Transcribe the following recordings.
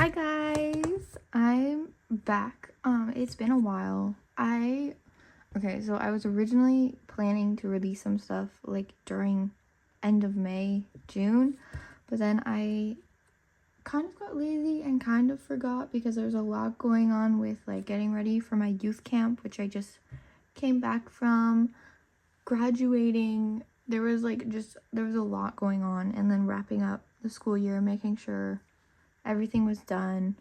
Hi guys, I'm back. It's been a while. So I was originally planning to release some stuff like during end of May, June, but then I kind of got lazy and kind of forgot because there's a lot going on with like getting ready for my youth camp, which I just came back from, graduating. There was a lot going on, and then wrapping up the school year, making sure everything was done.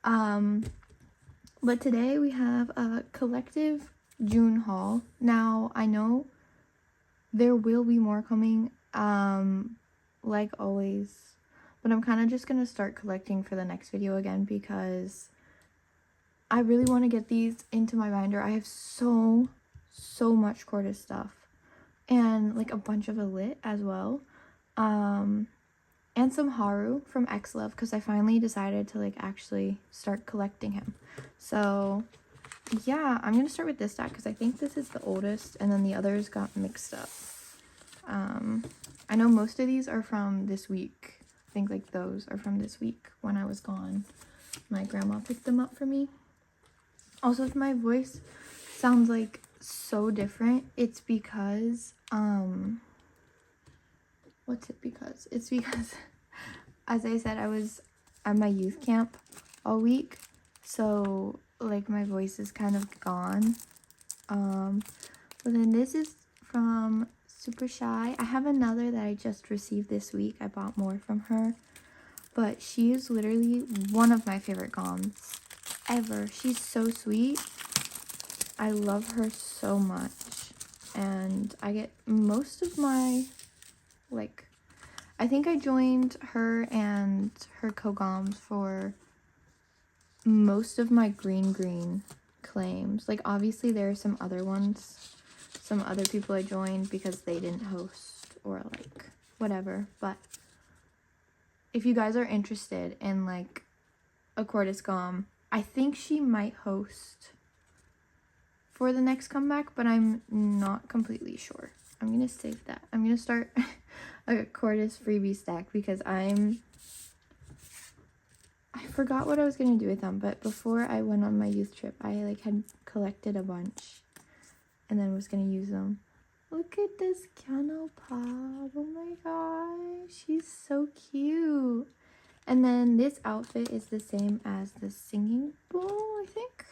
But today we have a collective June haul. Now, I know there will be more coming, like always, but I'm kind of just gonna start collecting for the next video again because I really want to get these into my binder. I have so much Cortis stuff and like a bunch of Illit as well. And some Haru from Xlov because I finally decided to like actually start collecting him. So yeah, I'm gonna start with this stack because I think this is the oldest and then the others got mixed up. I know most of these are from this week. I think like those are from this week when I was gone. My grandma picked them up for me. Also, if my voice sounds like so different, it's because it's because as I said, I was at my youth camp all week, so like my voice is kind of gone. But then this is from Super Shy. I have another that I just received this week. I bought more from her, but she is literally one of my favorite goms ever. She's so sweet. I love her so much, and I get most of my I think I joined her and her Kogoms for most of my green claims. Like obviously there are some other ones, some other people I joined because they didn't host or like whatever. But if you guys are interested in like a Cortis Gom, I think she might host for the next comeback, but I'm not completely sure. I'm gonna save that. I'm gonna start a Cortis freebie stack because I forgot what I was gonna do with them, but before I went on my youth trip, I like had collected a bunch and then was gonna use them. Look at this Kpop. Oh my gosh, she's so cute. And then this outfit is the same as the singing bowl, I think.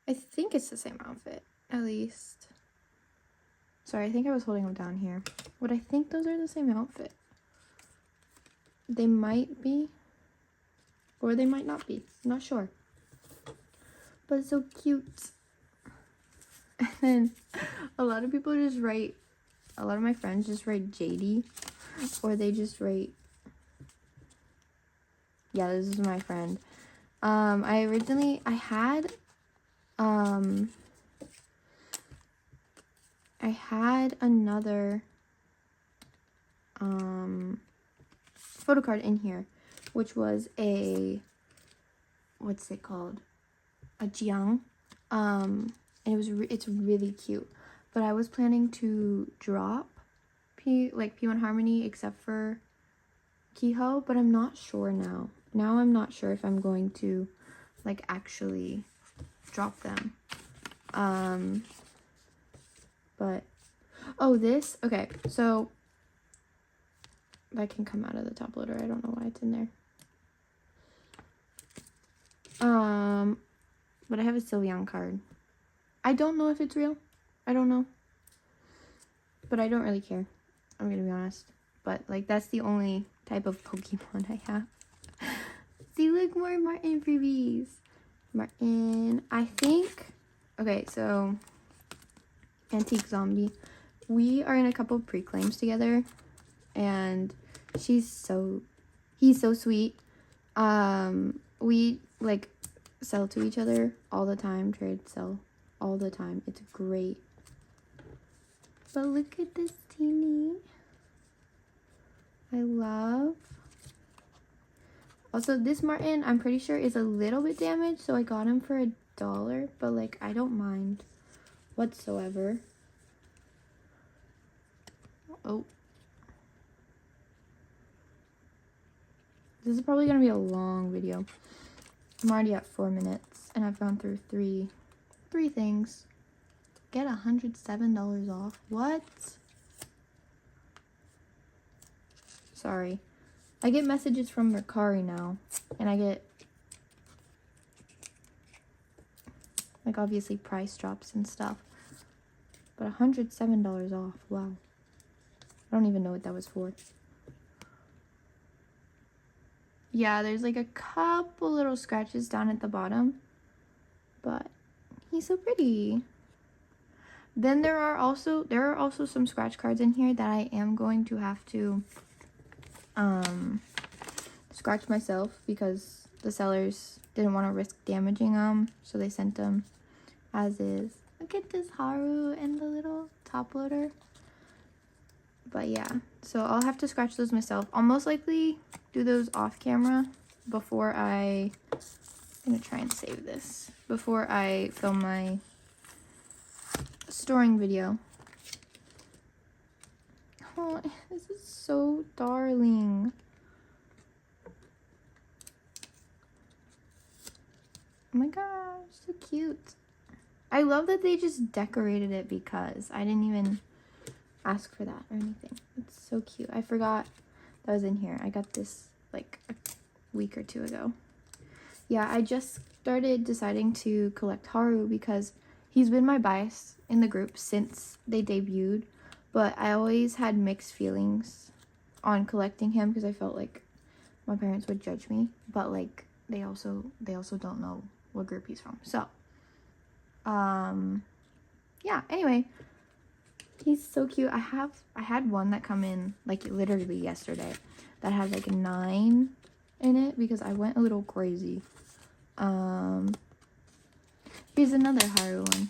I think it's the same outfit, at least. Sorry, I think I was holding them down here. But I think those are the same outfit. They might be, or they might not be. I'm not sure. But it's so cute. And then a lot of people just write, a lot of my friends just write JD, or they just write, yeah, this is my friend. I had another photo card in here, which was a, what's it called? A Jiang. And it's really cute. But I was planning to drop P1harmony except for Kiho, but I'm not sure now. Now I'm not sure if I'm going to like actually drop them. But okay, so that can come out of the top loader. I don't know why it's in there. But I have a Sylveon card. I don't know if it's real. I don't know. But I don't really care. I'm gonna be honest. But like that's the only type of Pokemon I have. See, look, more Martin freebies. Martin, I think. Okay, so Antique Zombie. We are in a couple pre-claims together, and he's so sweet. We like sell to each other all the time, trade, sell all the time. It's great. But look at this teeny. I love. Also, this Martin, I'm pretty sure is a little bit damaged, so I got him for $1, but like I don't mind whatsoever. Oh. This is probably gonna be a long video. I'm already at 4 minutes and I've gone through three things. Get $107 off. What? Sorry. I get messages from Mercari now, and I get, like, obviously price drops and stuff. But $107 off. Wow. I don't even know what that was for. Yeah, there's like a couple little scratches down at the bottom, but he's so pretty. Then there are also some scratch cards in here that I am going to have to scratch myself because the sellers didn't want to risk damaging them, so they sent them as is. Look at this Haru and the little top loader. But yeah, so I'll have to scratch those myself. I'll most likely do those off camera before I'm gonna try and save this before I film my storing video. Oh, this is so darling. Oh my gosh, so cute. I love that they just decorated it because I didn't even ask for that or anything. It's so cute. I forgot that was in here. I got this like a week or two ago. Yeah, I just started deciding to collect Haru because he's been my bias in the group since they debuted, but I always had mixed feelings on collecting him because I felt like my parents would judge me, but like they also don't know what group he's from. So yeah, anyway, he's so cute. I had one that come in like literally yesterday that had like a 9 in it because I went a little crazy. Here's another Haru one.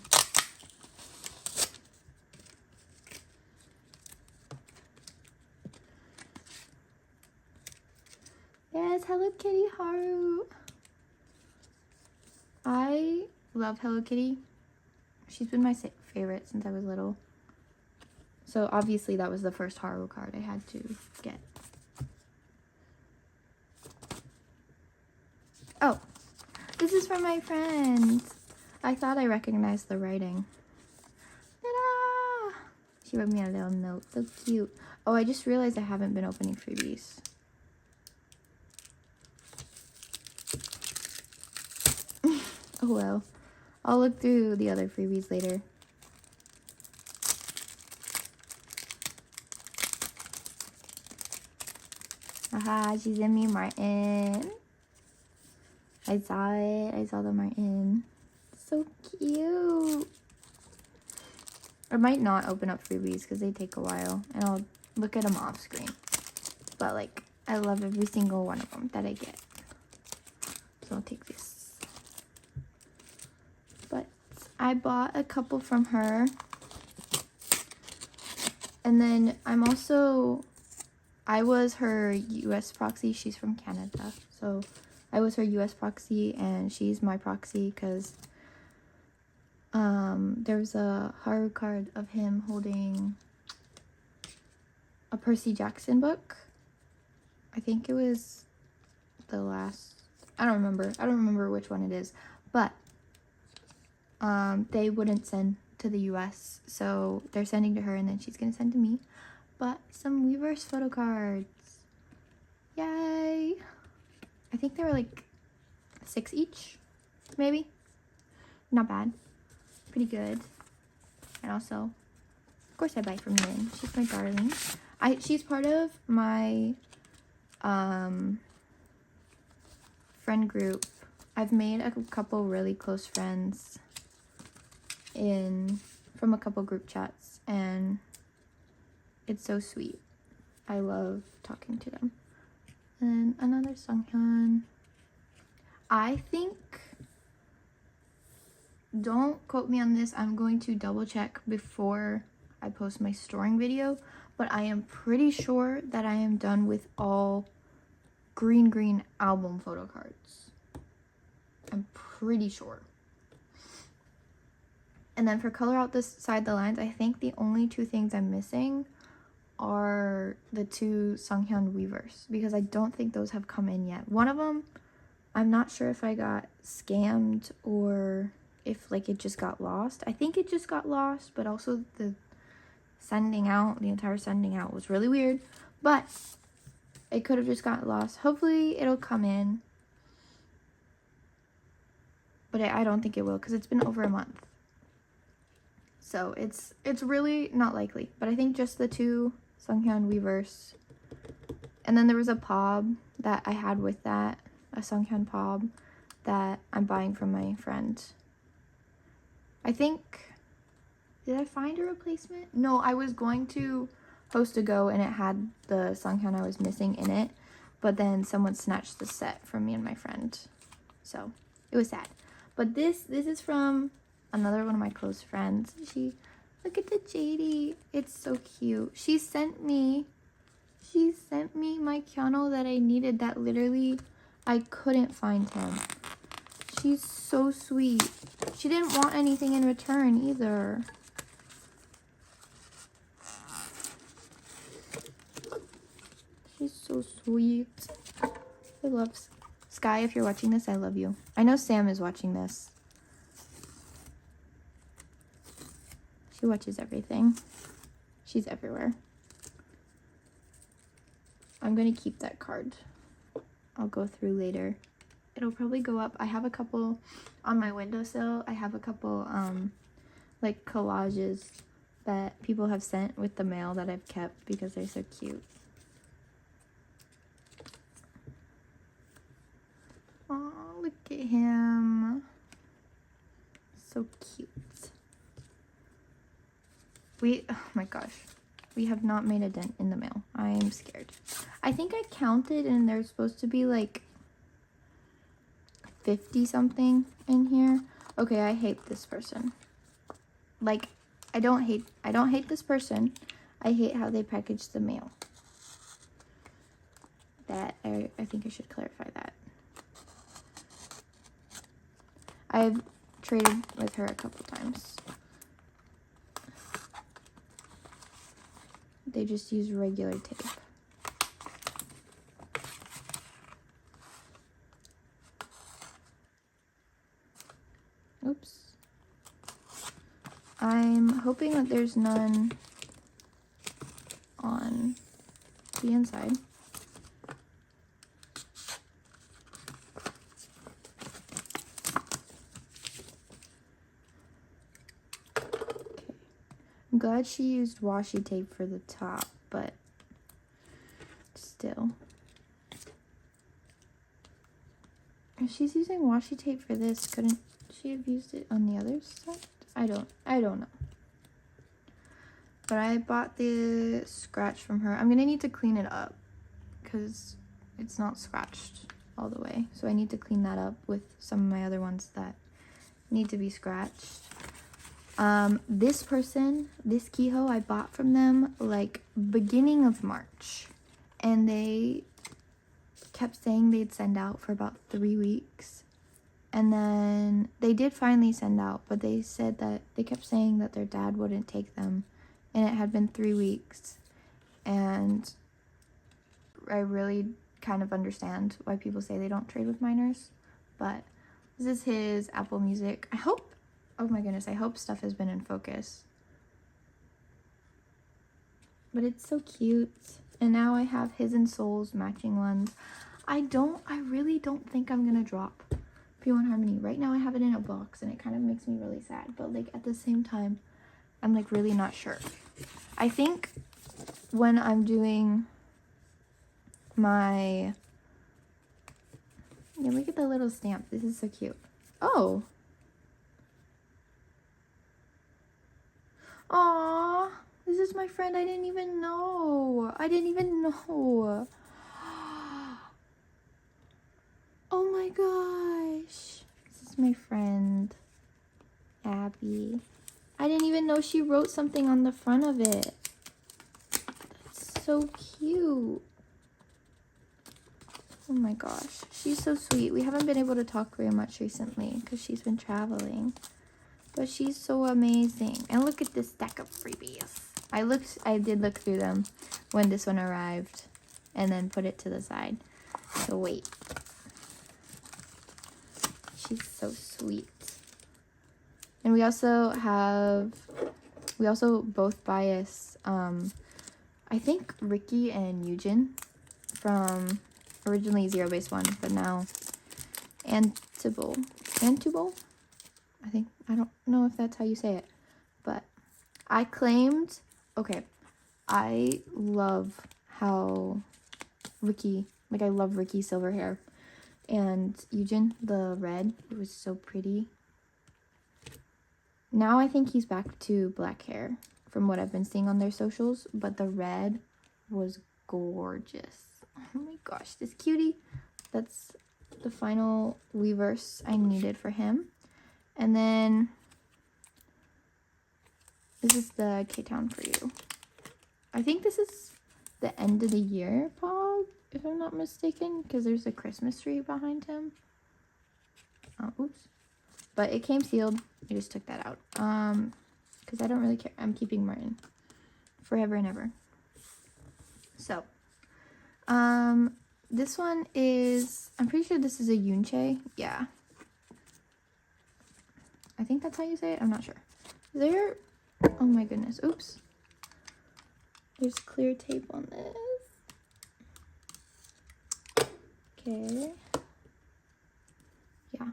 Yes, Hello Kitty Haru. I love Hello Kitty. She's been my favorite since I was little. So obviously that was the first Haru card I had to get. Oh, this is from my friend. I thought I recognized the writing. Ta-da! She wrote me a little note. So cute. Oh, I just realized I haven't been opening freebies. Oh well. I'll look through the other freebies later. Aha, she's in me, Martin. I saw it. I saw the Martin. So cute. I might not open up freebies because they take a while. And I'll look at them off screen. But like, I love every single one of them that I get. So I'll take this. But I bought a couple from her. And then I was her US proxy. She's from Canada. So I was her US proxy and she's my proxy because there's a Haru card of him holding a Percy Jackson book. I think it was the last, I don't remember which one it is, but they wouldn't send to the US, so they're sending to her and then she's gonna send to me. But some Weverse photo cards. Yay! I think they were like 6 each, maybe. Not bad. Pretty good. And also, of course I buy from Lynn. She's my darling. She's part of my friend group. I've made a couple really close friends from a couple group chats, and it's so sweet. I love talking to them. And another Sunghyun. I think, don't quote me on this, I'm going to double check before I post my storing video, but I am pretty sure that I am done with all green album photo cards. I'm pretty sure. And then for color out this side the lines, I think the only 2 things I'm missing are the 2 Sunghyun Weavers, because I don't think those have come in yet. One of them, I'm not sure if I got scammed or if like it just got lost. I think it just got lost, but also the entire sending out was really weird, but it could have just got lost. Hopefully it'll come in, but I don't think it will, because it's been over a month. So it's really not likely, but I think just the 2 Sunghyun Weavers. And then there was a POB that I had with that, a Sunghyun POB that I'm buying from my friend. I think, did I find a replacement? No, I was going to post a go and it had the Sunghyun I was missing in it, but then someone snatched the set from me and my friend. So it was sad. But this is from another one of my close friends. Look at the JD. It's so cute. She sent me my Kyano that I needed, that literally I couldn't find him. She's so sweet. She didn't want anything in return either. She's so sweet. I love Sky. If you're watching this, I love you. I know Sam is watching this. She watches everything. She's everywhere. I'm gonna keep that card. I'll go through later. It'll probably go up. I have a couple on my windowsill. I have a couple like collages that people have sent with the mail that I've kept because they're so cute. Oh, look at him. So cute. Oh my gosh. We have not made a dent in the mail. I am scared. I think I counted and there's supposed to be like 50 something in here. Okay, I hate this person. Like, I don't hate this person. I hate how they package the mail. That, I think I should clarify that. I've traded with her a couple times. They just use regular tape. Oops. I'm hoping that there's none on the inside. I'm glad she used washi tape for the top, but still. If she's using washi tape for this, couldn't she have used it on the other side? I don't know. But I bought the scratch from her. I'm gonna need to clean it up because it's not scratched all the way. So I need to clean that up with some of my other ones that need to be scratched. This Kiho, I bought from them like beginning of March, and they kept saying they'd send out for about 3 weeks, and then they did finally send out, but they said that they kept saying that their dad wouldn't take them, and it had been 3 weeks. And I really kind of understand why people say they don't trade with minors, but this is his Apple Music. I hope, oh my goodness, I hope stuff has been in focus. But it's so cute. And now I have his and Soul's matching ones. I really don't think I'm gonna drop P1harmony. Right now I have it in a box and it kind of makes me really sad. But like at the same time, I'm like really not sure. I think when I'm doing my, yeah, look at the little stamp. This is so cute. Oh. Aww, this is my friend. I didn't even know. Oh my gosh. This is my friend, Abby. I didn't even know she wrote something on the front of it. That's so cute. Oh my gosh. She's so sweet. We haven't been able to talk very much recently because she's been traveling. But she's so amazing. And look at this stack of freebies. I did look through them when this one arrived and then put it to the side. So wait. She's so sweet. And we also both bias, I think Ricky and Eugen from originally Zero Base 1, but now Antibal. I don't know if that's how you say it, but I claimed, okay, I love how Ricky, like I love Ricky's silver hair, and Eugen, the red, it was so pretty. Now I think he's back to black hair from what I've been seeing on their socials, but the red was gorgeous. Oh my gosh, this cutie. That's the final Weverse I needed for him. And then this is the K-Town for you. I think this is the end of the year pod, if I'm not mistaken, because there's a Christmas tree behind him. Oops. But it came sealed. I just took that out. Because I don't really care. I'm keeping Martin forever and ever. So, this one is, I'm pretty sure this is a Yunche. Yeah. I think that's how you say it. I'm not sure. There, oh my goodness. Oops. There's clear tape on this. Okay. Yeah.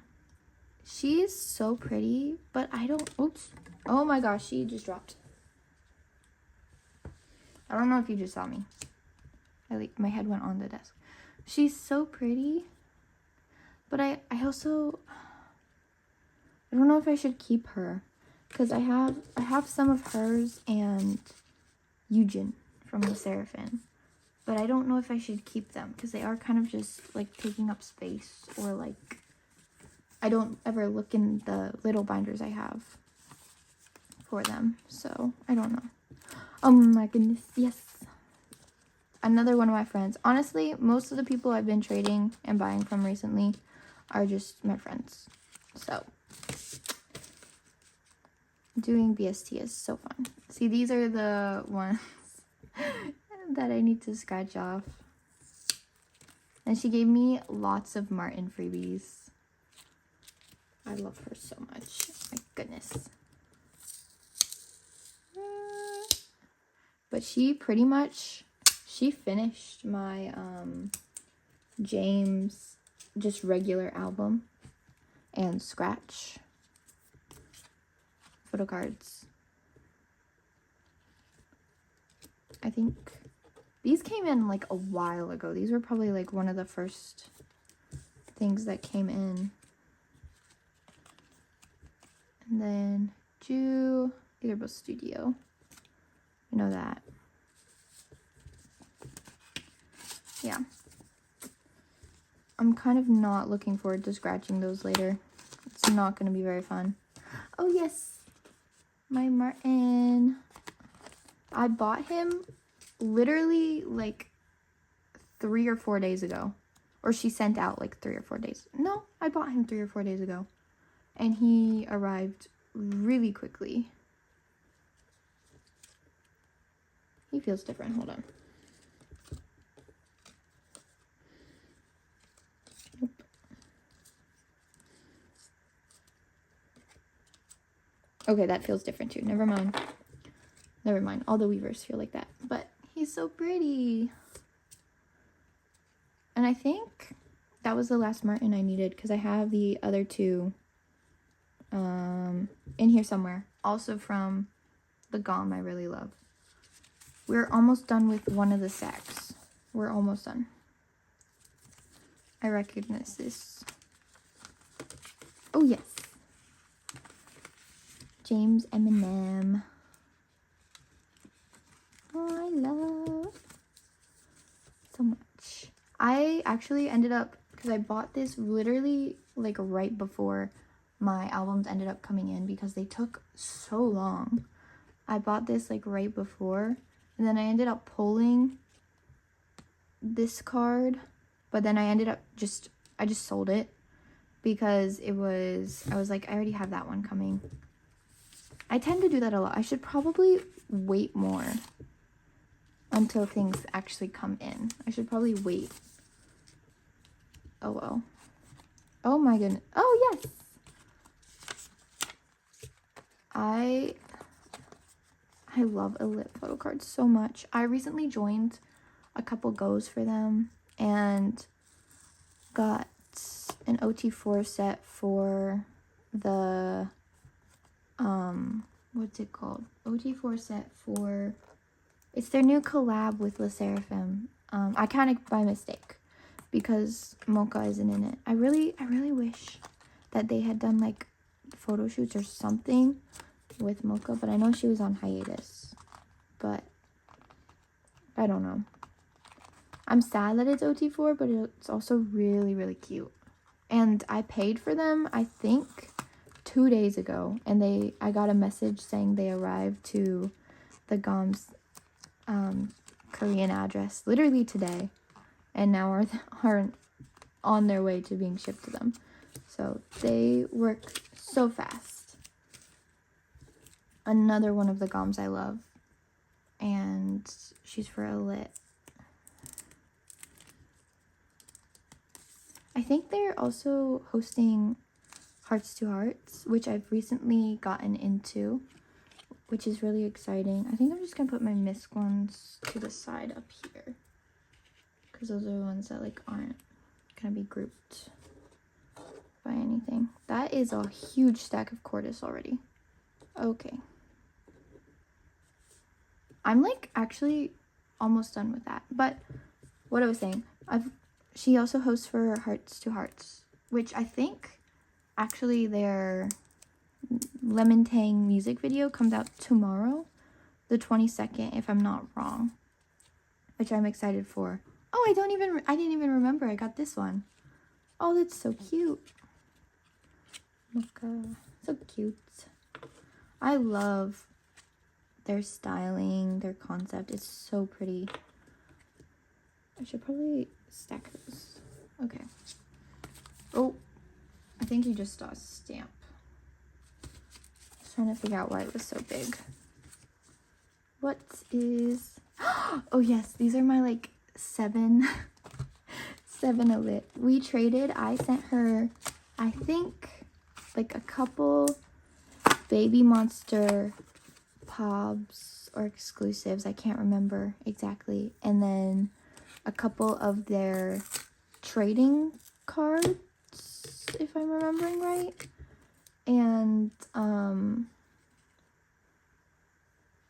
She's so pretty, but I don't, oops. Oh my gosh, she just dropped. I don't know if you just saw me. My head went on the desk. She's so pretty, but I also, I don't know if I should keep her, because I have some of hers and Eugen from the Seraphim, but I don't know if I should keep them because they are kind of just like taking up space, or like I don't ever look in the little binders I have for them, so I don't know. Oh my goodness, yes. Another one of my friends. Honestly, most of the people I've been trading and buying from recently are just my friends. So, doing BST is so fun. See, these are the ones that I need to scratch off. And she gave me lots of Martin freebies. I love her so much. My goodness. But she pretty much, she finished my James just regular album and scratch photo cards. I think these came in like a while ago. These were probably like one of the first things that came in. And then Jew, these are both studio. I know that. Yeah. I'm kind of not looking forward to scratching those later. It's not going to be very fun. Oh, yes. My Martin. I bought him literally like 3 or 4 days ago. Or she sent out like 3 or 4 days. No, I bought him 3 or 4 days ago. And he arrived really quickly. He feels different. Hold on. Nope. Okay, that feels different too. Never mind. Never mind. All the Weavers feel like that. But he's so pretty. And I think that was the last Martin I needed because I have the other two in here somewhere. Also from the GOM I really love. We're almost done with one of the sacks. We're almost done. I recognize this. Oh, yes. James Eminem. Oh, I love so much. I actually ended up, because I bought this literally like right before my albums ended up coming in because they took so long. I bought this like right before. And then I ended up pulling this card, but then I ended up I just sold it because I was like, I already have that one coming. I tend to do that a lot. I should probably wait more until things actually come in. I should probably wait. Oh well. Oh my goodness. Oh yes. I love Illit photo cards so much. I recently joined a couple goes for them and got an OT4 set for the what's it called? OT4 set for, it's their new collab with Le Sserafim. I kind of by mistake because Mocha isn't in it. I really wish that they had done like photo shoots or something with Mocha, but I know she was on hiatus. But I don't know. I'm sad that it's OT4, but it's also really cute. And I paid for them, I think, 2 days ago, and I got a message saying they arrived to the GOM's Korean address literally today, and now are on their way to being shipped to them. So they work so fast. Another one of the GOMs I love, and she's for Illit. I think they're also hosting Hearts to Hearts, which I've recently gotten into, which is really exciting. I think I'm just gonna put my misc ones to the side up here, because those are the ones that like aren't gonna be grouped by anything. That is a huge stack of Cortis already. Okay. I'm like actually almost done with that. But what I was saying, she also hosts for Hearts to Hearts, which I think actually their Lemon Tang music video comes out tomorrow, the 22nd, if I'm not wrong, which I'm excited for. Oh, I didn't even remember I got this one. Oh, that's so cute. Mocha, so cute. I love their styling, their concept is so pretty. I should probably stack those. Okay. Oh, I think you just saw a stamp. I was trying to figure out why it was so big. What is... Oh yes, these are my like 7 Illit. We traded. I sent her, I think, like a couple Baby Monster Pobs or exclusives. I can't remember exactly. And then a couple of their trading cards, if I'm remembering right. And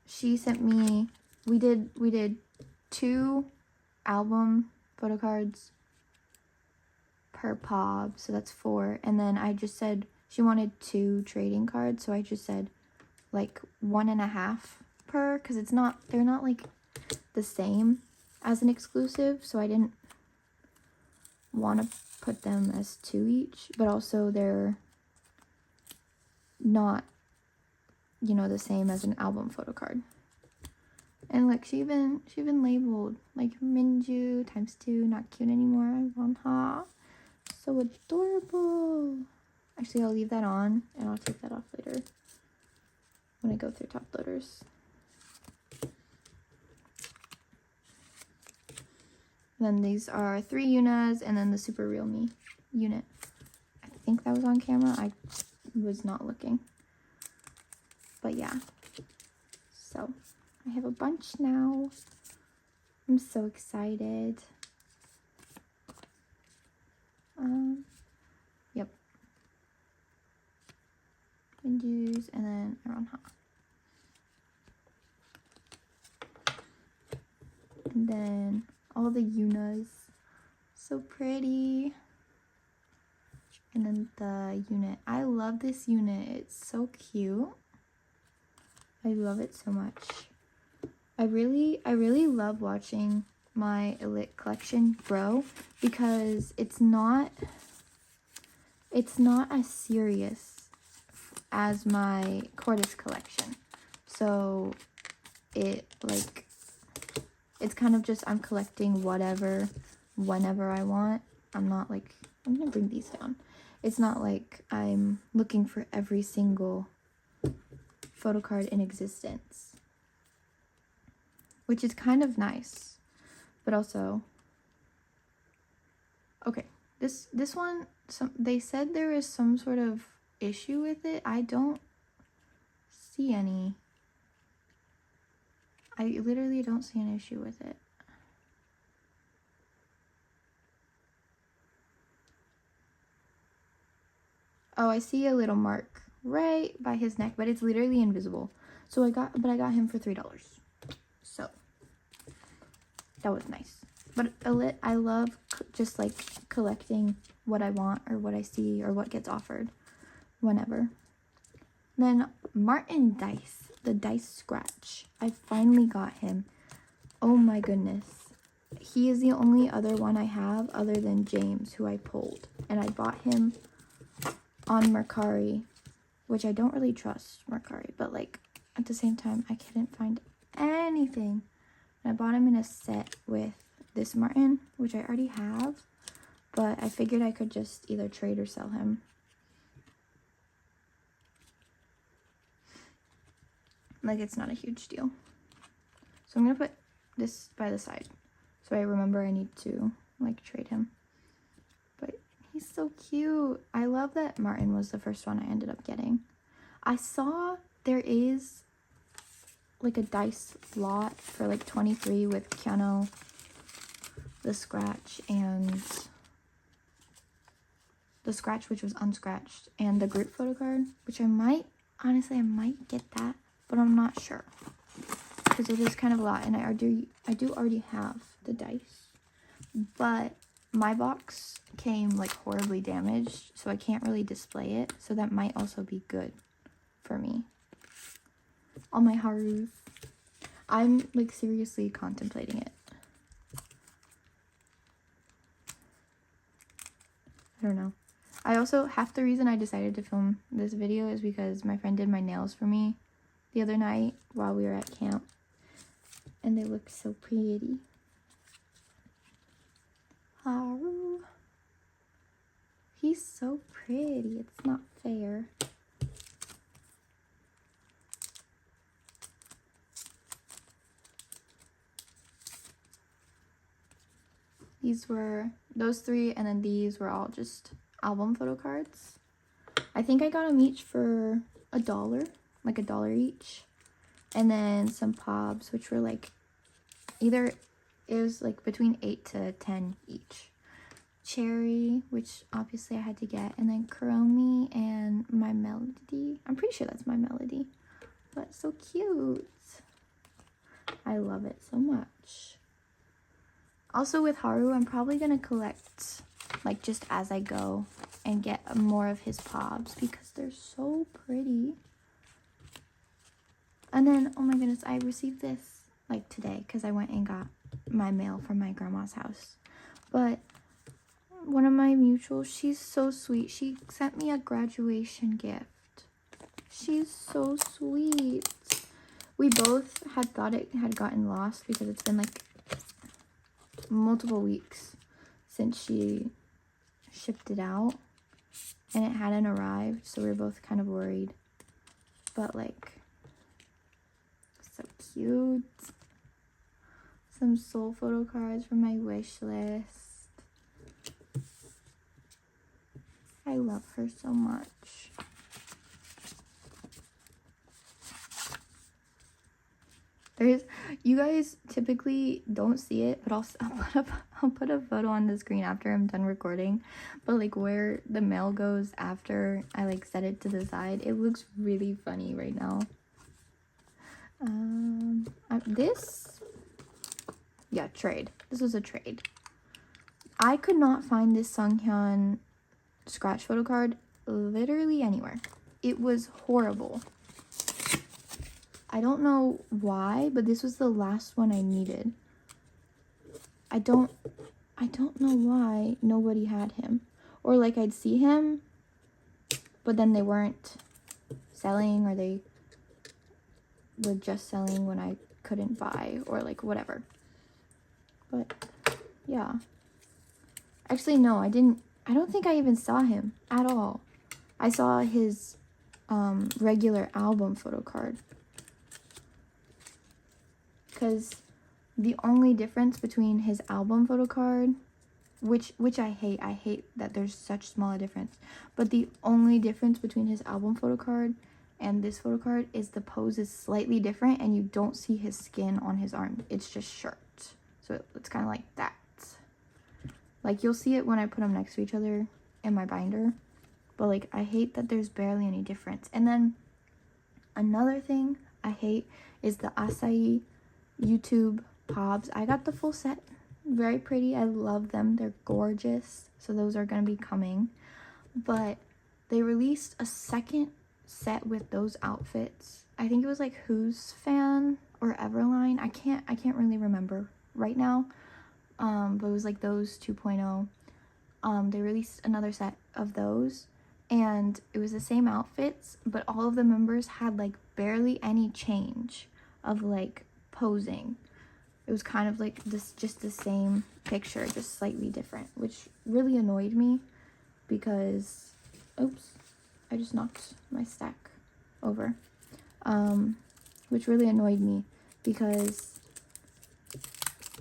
she sent me, we did 2 album photo cards per POB, so that's 4. And then I just said she wanted 2 trading cards, so I just said like 1.5 per, because they're not like the same as an exclusive, so I didn't want to put them as 2 each, but also they're not, you know, the same as an album photo card. And look, she even labeled like Minju ×2, not cute anymore. I want her. So adorable. Actually, I'll leave that on and I'll take that off later when I go through top loaders. Then these are 3 Yunas and then the Super Real Me unit. I think that was on camera. I was not looking. But yeah. So I have a bunch now. I'm so excited. Yep. Minju's and then Aronha. And then all the Yunas. So pretty. And then the unit. I love this unit. It's so cute. I love it so much. I really love watching my Illit collection grow because it's not as serious as my Cortis collection. So it's kind of just, I'm collecting whatever, whenever I want. I'm not like, I'm gonna bring these down. It's not like I'm looking for every single photo card in existence, which is kind of nice, but also, okay, this one, they said there is some sort of issue with it. I don't see any. I literally don't see an issue with it. Oh, I see a little mark right by his neck, but it's literally invisible. So I got him for $3. So that was nice. But Illit, I love just like collecting what I want or what I see or what gets offered whenever. Then Martin Dice, the dice scratch. I finally got him. Oh my goodness. He is the only other one I have other than James, who I pulled. And I bought him on Mercari, which I don't really trust Mercari, but like at the same time I couldn't find anything. And I bought him in a set with this Martin, which I already have, but I figured I could just either trade or sell him. Like, it's not a huge deal. So I'm gonna put this by the side so I remember I need to like trade him. But he's so cute. I love that Martin was the first one I ended up getting. I saw there is like a dice lot for like 23 with Keanu, the scratch, and the scratch which was unscratched, and the group photo card, which I might, honestly, I might get that, but I'm not sure because it is kind of a lot, and I do already have the dice, but my box came like horribly damaged, so I can't really display it, so that might also be good for me. All my Harus. I'm like seriously contemplating it. I don't know. I also, half the reason I decided to film this video is because my friend did my nails for me the other night while we were at camp, and they look so pretty. Haru. He's so pretty. It's not fair. These were, those three, and then these were all just album photo cards. I think I got them each for $1, like $1 each. And then some Pobs, which were like, either, it was like between 8 to 10 each. Cherry, which obviously I had to get, and then Kuromi and My Melody. I'm pretty sure that's My Melody, but so cute. I love it so much. Also with Haru, I'm probably gonna collect like just as I go and get more of his Pobs because they're so pretty. And then, oh my goodness, I received this like today because I went and got my mail from my grandma's house. But one of my mutuals, she's so sweet. She sent me a graduation gift. She's so sweet. We both had thought it had gotten lost because it's been like multiple weeks since she shipped it out and it hadn't arrived, so we were both kind of worried. But like, so cute. Some soul photo cards from my wish list. I love her so much. You guys typically don't see it, but I'll put a photo on the screen after I'm done recording. But like where the mail goes after I like set it to the side, it looks really funny right now. Trade. This was a trade. I could not find this Sunghyun scratch photo card literally anywhere. It was horrible. I don't know why, but this was the last one I needed. I don't know why nobody had him. Or like I'd see him, but then they weren't selling, or they were just selling when I couldn't buy, or like whatever. But yeah. Actually, no, I don't think I even saw him at all. I saw his regular album photo card. Because the only difference between his album photo card, which I hate that there's such small a difference, but the only difference between his album photo card and this photo card is the pose is slightly different and you don't see his skin on his arm. It's just shirt. So it's kind of like that. Like, you'll see it when I put them next to each other in my binder. But, like, I hate that there's barely any difference. And then another thing I hate is the acai YouTube pobs. I got the full set. Very pretty. I love them. They're gorgeous. So those are going to be coming. But they released a second set with those outfits. I think it was like Who's Fan or Everline. I can't really remember right now. But it was like those 2.0. They released another set of those, and it was the same outfits, but all of the members had like barely any change of like posing. It was kind of like this, just the same picture, just slightly different, which really annoyed me because, oops, I just knocked my stack over, which really annoyed me because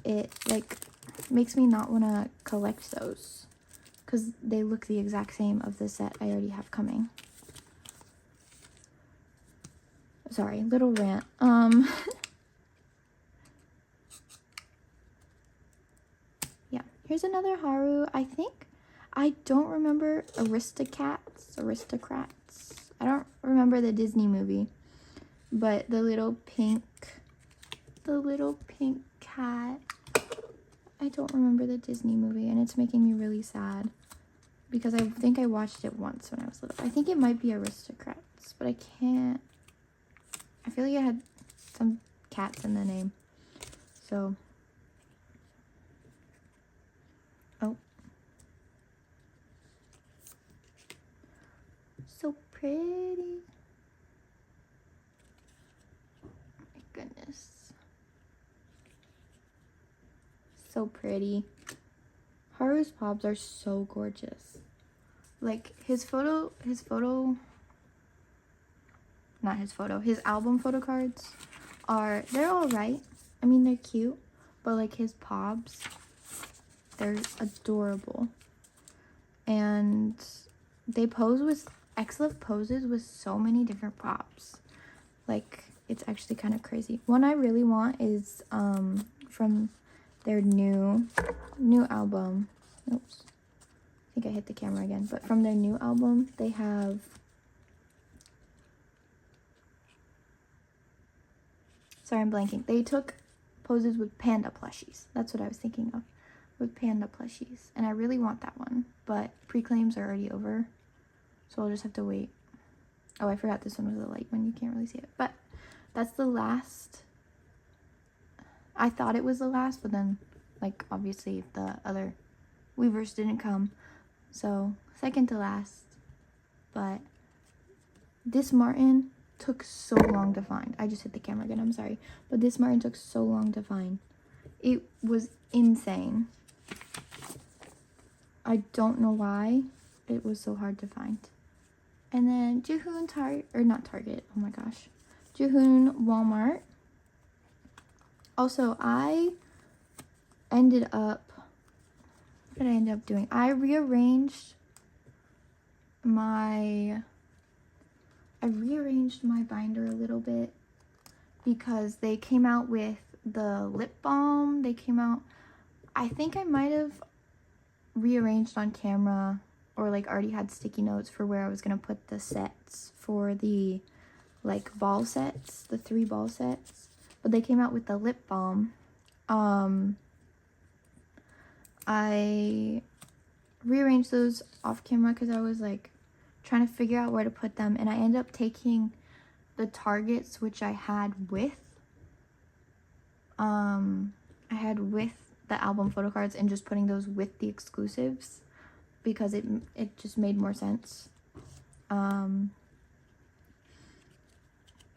it like makes me not want to collect those because they look the exact same of the set I already have coming. Sorry, little rant. Yeah, here's another Haru. I don't remember Aristocrats. I don't remember the Disney movie, but the little pink cat. I don't remember the Disney movie, and it's making me really sad because I think I watched it once when I was little. I think it might be Aristocrats, but I can't. I feel like it had some cats in the name. So, oh. So pretty. My goodness. So pretty. Haru's pobs are so gorgeous. Like his album photo cards they're all right. I mean, they're cute, but like his pobs, they're adorable. And they pose with Xlov poses with so many different props. Like, it's actually kind of crazy. One I really want is from their new album. Oops, I think I hit the camera again. But from their new album, they have sorry, I'm blanking. They took poses with panda plushies. That's what I was thinking of, with panda plushies. And I really want that one, but pre-claims are already over, so I'll just have to wait. Oh, I forgot this one was a light one. You can't really see it, but that's the last. I thought it was the last, but then, like, obviously the other weavers didn't come. So, second to last. But this Martin took so long to find. I just hit the camera again, I'm sorry. But this Martin took so long to find. It was insane. I don't know why it was so hard to find. And then Jihoon Target. Oh my gosh. Jihoon Walmart. Also, what did I end up doing? I rearranged my binder a little bit because they came out with the lip balm. I think I might have rearranged on camera or like already had sticky notes for where I was going to put the sets for the like ball sets, the 3 ball sets. But they came out with the lip balm. I rearranged those off camera because I was like trying to figure out where to put them, and I ended up taking the targets which I had with the album photo cards and just putting those with the exclusives because it just made more sense.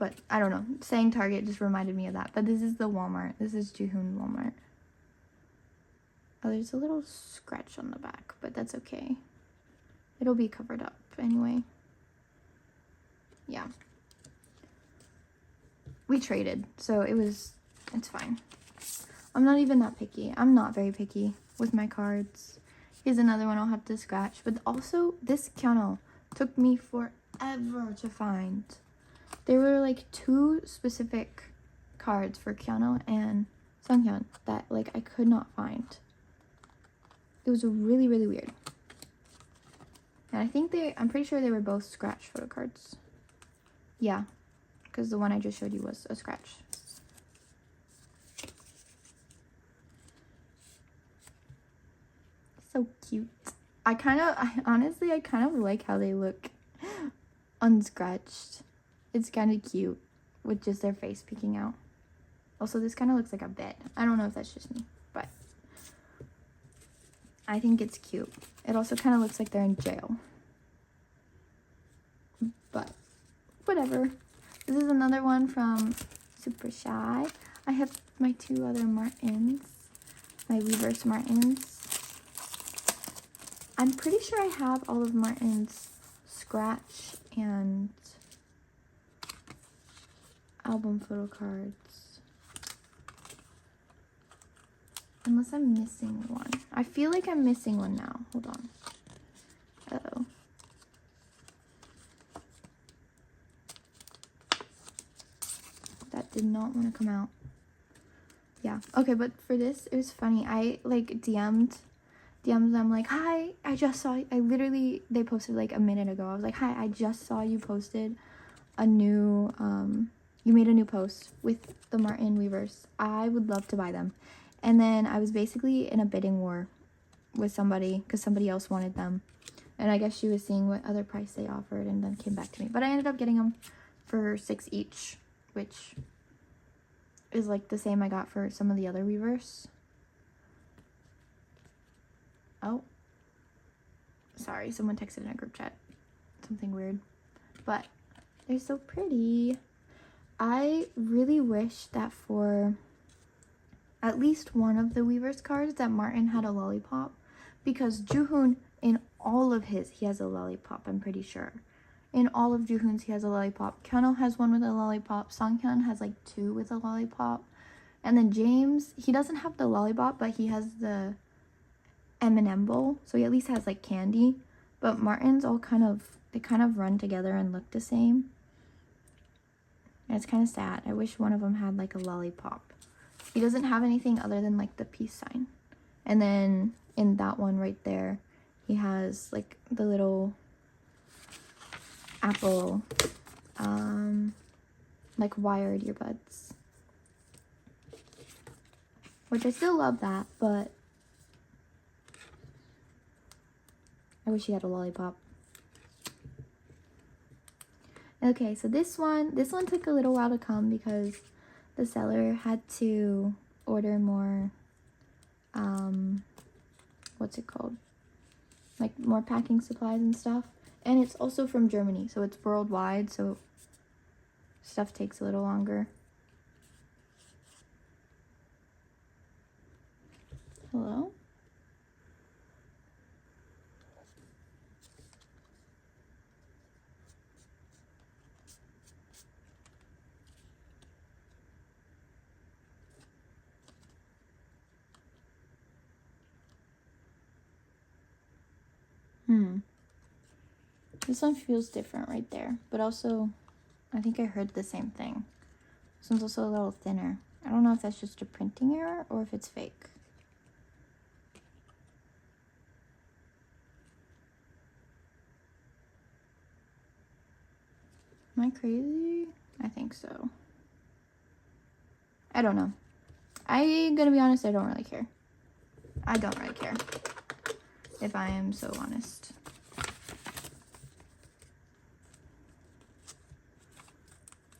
But I don't know, saying Target just reminded me of that. But this is the Walmart. This is Jihoon Walmart. Oh, there's a little scratch on the back, but that's okay. It'll be covered up anyway. yeah. We traded, so it's fine. I'm not even that picky. I'm not very picky with my cards. Here's another one I'll have to scratch. But also, this Kyano took me forever to find. There were like 2 specific cards for Kyano and Sunghyun that like I could not find. It was really, really weird. And I think I'm pretty sure they were both scratch photo cards. Yeah, because the one I just showed you was a scratch. So cute. I honestly kind of like how they look unscratched. It's kind of cute with just their face peeking out. Also, this kind of looks like a bed. I don't know if that's just me, but I think it's cute. It also kind of looks like they're in jail. But whatever. This is another one from Super Shy. I have my 2 other Martins, my Weverse Martins. I'm pretty sure I have all of Martin's scratch and album photo cards. Unless I'm missing one. I feel like I'm missing one now. Hold on. Uh-oh. That did not want to come out. Yeah. Okay, but for this, it was funny. I like DM'd them like, hi, they posted like a minute ago. I was like, hi, I just saw you posted a new, you made a new post with the Martin Weverse. I would love to buy them. And then I was basically in a bidding war with somebody because somebody else wanted them. And I guess she was seeing what other price they offered and then came back to me. But I ended up getting them for $6 each, which is like the same I got for some of the other Weverse. Oh, sorry, someone texted in a group chat. Something weird. But they're so pretty. I really wish that for at least one of the Weverse cards that Martin had a lollipop. Because Joohoon, in all of his, he has a lollipop, I'm pretty sure. In all of Joohoon's, he has a lollipop. Kyano has one with a lollipop. Songhyun has like 2 with a lollipop. And then James, he doesn't have the lollipop, but he has the M&M bowl, so he at least has like candy. But Martin's all they kind of run together and look the same. And it's kind of sad. I wish one of them had like a lollipop. He doesn't have anything other than like the peace sign. And then in that one right there, he has like the little Apple like wired earbuds, which I still love that, but I wish he had a lollipop. Okay, so this one took a little while to come because the seller had to order more, what's it called? Like more packing supplies and stuff. And it's also from Germany, so it's worldwide, so stuff takes a little longer. Hello? This one feels different right there, but also I think I heard the same thing. This one's also a little thinner. I don't know if that's just a printing error or if it's fake. Am I crazy? I think so. I don't know. I'm gonna be honest, I don't really care. I don't really care, if I am so honest.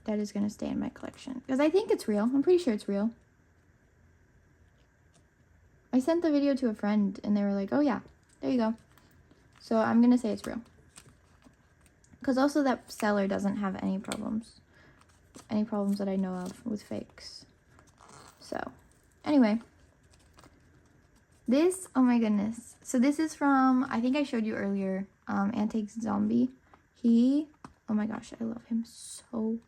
That is gonna stay in my collection because I think it's real. I'm pretty sure it's real. I sent the video to a friend and they were like, oh yeah, there you go. So I'm gonna say it's real. Because also that seller doesn't have any problems that I know of with fakes. So anyway, this, oh my goodness. So this is from, I think I showed you earlier, Antique Zombie. He Oh my gosh, I love him so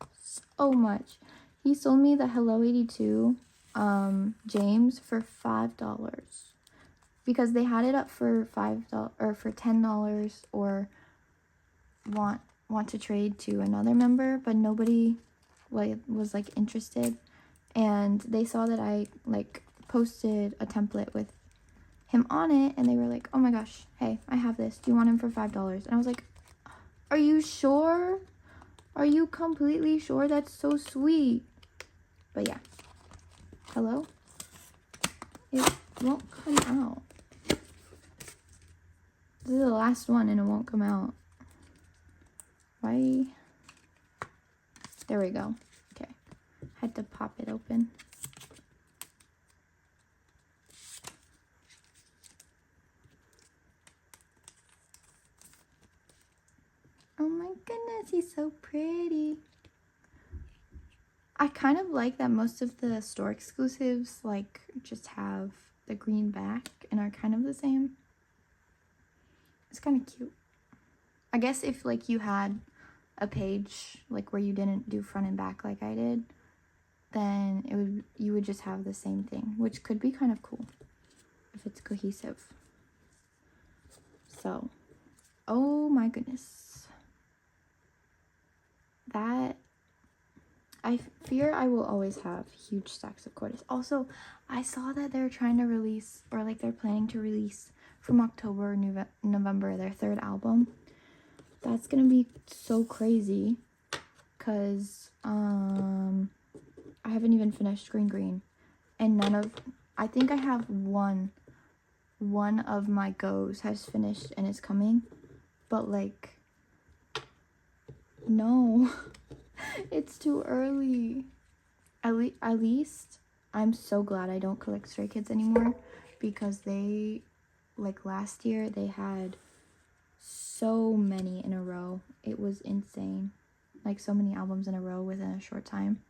much. He sold me the Hello 82 James for $5 because they had it up for $5 or for $10 or want to trade to another member, but nobody was like interested, and they saw that I like posted a template with him on it, and they were like, oh my gosh, hey, I have this, do you want him for $5? And I was like, are you sure? Are you completely sure? That's so sweet. But yeah, hello, it won't come out. This is the last one and it won't come out. Why? There we go. Okay, had to pop it open. Oh my goodness, he's so pretty. I kind of like that most of the store exclusives like just have the green back and are kind of the same. It's kind of cute. I guess if like you had a page like where you didn't do front and back like I did, then you would just have the same thing, which could be kind of cool if it's cohesive. So, oh my goodness. That, I fear I will always have huge stacks of Cortis. Also, I saw that they're trying to release, or like they're planning to release from October, November, their third album. That's gonna be so crazy because I haven't even finished Green, and I think I have one of my goes has finished and is coming, but like, no. It's too early. At least I'm so glad I don't collect Stray Kids anymore, because they, like last year, they had so many in a row. It was insane. Like so many albums in a row within a short time.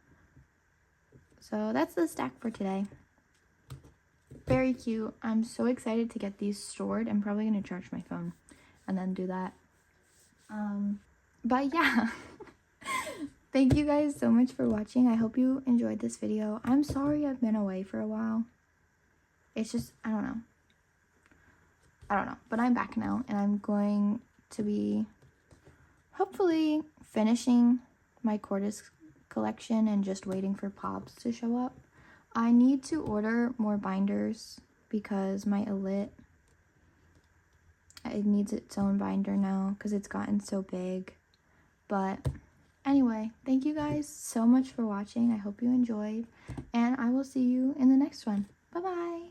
So that's the stack for today. Very cute. I'm so excited to get these stored. I'm probably going to charge my phone and then do that. But yeah. Thank you guys so much for watching. I hope you enjoyed this video. I'm sorry I've been away for a while. It's just, I don't know. But I'm back now, and I'm going to be hopefully finishing my Cortis collection and just waiting for Pops to show up. I need to order more binders because my Illit, it needs its own binder now because it's gotten so big. But anyway, thank you guys so much for watching. I hope you enjoyed, and I will see you in the next one. Bye-bye.